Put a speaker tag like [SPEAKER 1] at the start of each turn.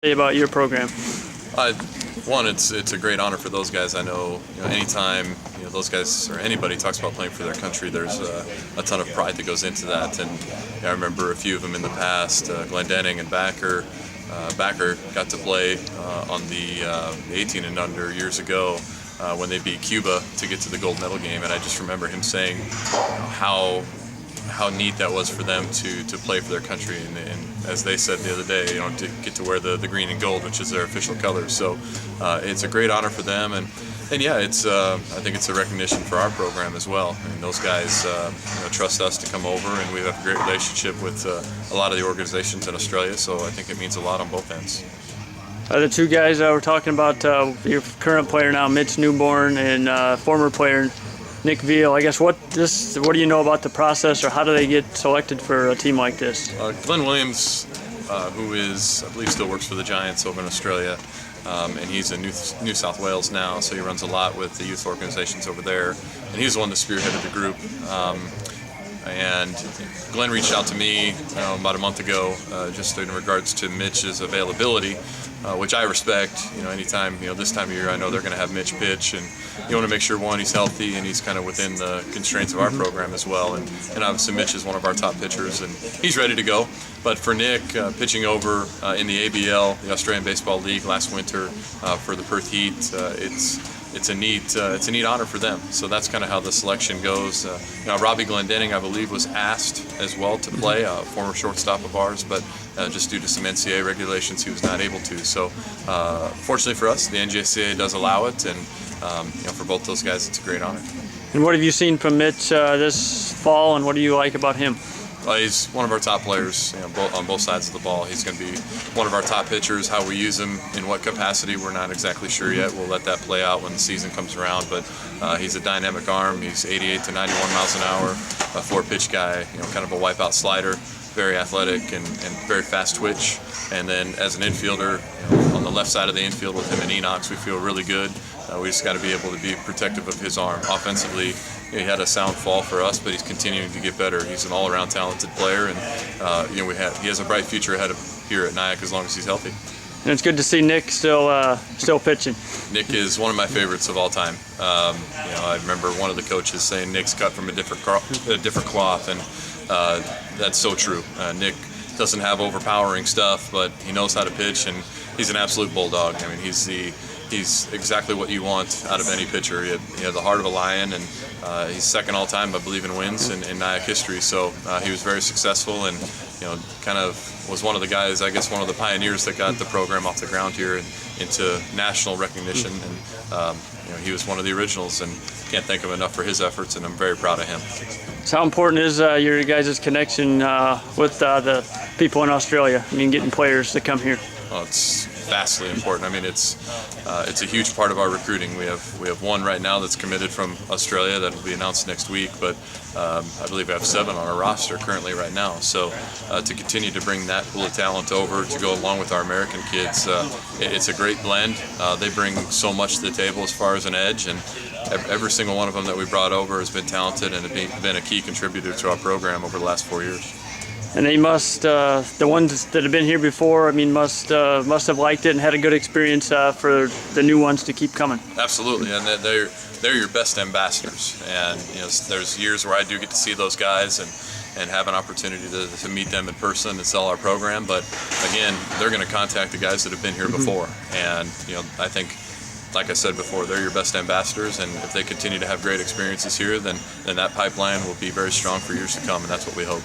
[SPEAKER 1] About your program?
[SPEAKER 2] One, it's a great honor for those guys. I know, anytime those guys or anybody talks about playing for their country, there's a ton of pride that goes into that. And I remember a few of them in the past, Glendenning and Backer. Backer got to play on the 18 and under years ago when they beat Cuba to get to the gold medal game, and I just remember him saying how neat that was for them to play for their country, and as they said the other day, to get to wear the green and gold, which is their official colors. So it's a great honor for them, and yeah, it's I think it's a recognition for our program as well. I mean, those guys trust us to come over, and we have a great relationship with a lot of the organizations in Australia. So I think it means a lot on both ends.
[SPEAKER 1] The two guys we're talking about, your current player now, Mitch Neunborn, and former player Nick Veale. I guess what do you know about the process, or how do they get selected for a team like this?
[SPEAKER 2] Glenn Williams, who is, I believe, still works for the Giants over in Australia, and he's in New South Wales now, so he runs a lot with the youth organizations over there, and he's the one that spearheaded the group. And Glenn reached out to me about a month ago just in regards to Mitch's availability, which I respect. Anytime, this time of year, I know they're going to have Mitch pitch, and you want to make sure, one, he's healthy and he's kind of within the constraints of our program as well. And obviously Mitch is one of our top pitchers, and he's ready to go. But for Nick, pitching over in the ABL, the Australian Baseball League, last winter for the Perth Heat, it's a neat honor for them. So that's kind of how the selection goes. Robbie Glendenning, I believe, was asked as well to play, a former shortstop of ours, but just due to some NCAA regulations, he was not able to. So fortunately for us, the NJCAA does allow it, and for both those guys, it's a great honor.
[SPEAKER 1] And what have you seen from Mitch this fall, and what do you like about him?
[SPEAKER 2] He's one of our top players, on both sides of the ball. He's going to be one of our top pitchers. How we use him, in what capacity, we're not exactly sure yet. We'll let that play out when the season comes around. But he's a dynamic arm. He's 88 to 91 miles an hour, a four-pitch guy. Kind of a wipeout slider, very athletic and very fast twitch. And then as an infielder, on the left side of the infield with him and Enox, we feel really good. We just got to be able to be protective of his arm. Offensively, he had a sound fall for us, but he's continuing to get better. He's an all-around talented player, and he has a bright future ahead of here at NIACC as long as he's healthy.
[SPEAKER 1] And it's good to see Nick still pitching.
[SPEAKER 2] Nick is one of my favorites of all time. I remember one of the coaches saying Nick's cut from a different cloth, and that's so true. Nick doesn't have overpowering stuff, but he knows how to pitch, and he's an absolute bulldog. I mean, he's exactly what you want out of any pitcher. He had the heart of a lion, and he's second all time, I believe, in wins in NIACC history. So he was very successful, and kind of was one of the guys, I guess, one of the pioneers that got the program off the ground here and into national recognition. And he was one of the originals, and can't thank him enough for his efforts, and I'm very proud of him.
[SPEAKER 1] So how important is your guys' connection with the people in Australia? I mean, getting players to come here.
[SPEAKER 2] Well, it's vastly important. I mean, it's a huge part of our recruiting. We have one right now that's committed from Australia that will be announced next week, but I believe we have 7 on our roster currently right now. So to continue to bring that pool of talent over to go along with our American kids, it's a great blend. They bring so much to the table as far as an edge, and every single one of them that we brought over has been talented and been a key contributor to our program over the last 4 years.
[SPEAKER 1] And they must, the ones that have been here before, I mean, must have liked it and had a good experience for the new ones to keep coming.
[SPEAKER 2] Absolutely, and they're your best ambassadors. And there's years where I do get to see those guys and have an opportunity to meet them in person and sell our program. But again, they're going to contact the guys that have been here before, and I think, like I said before, they're your best ambassadors, and if they continue to have great experiences here, then that pipeline will be very strong for years to come, and that's what we hope.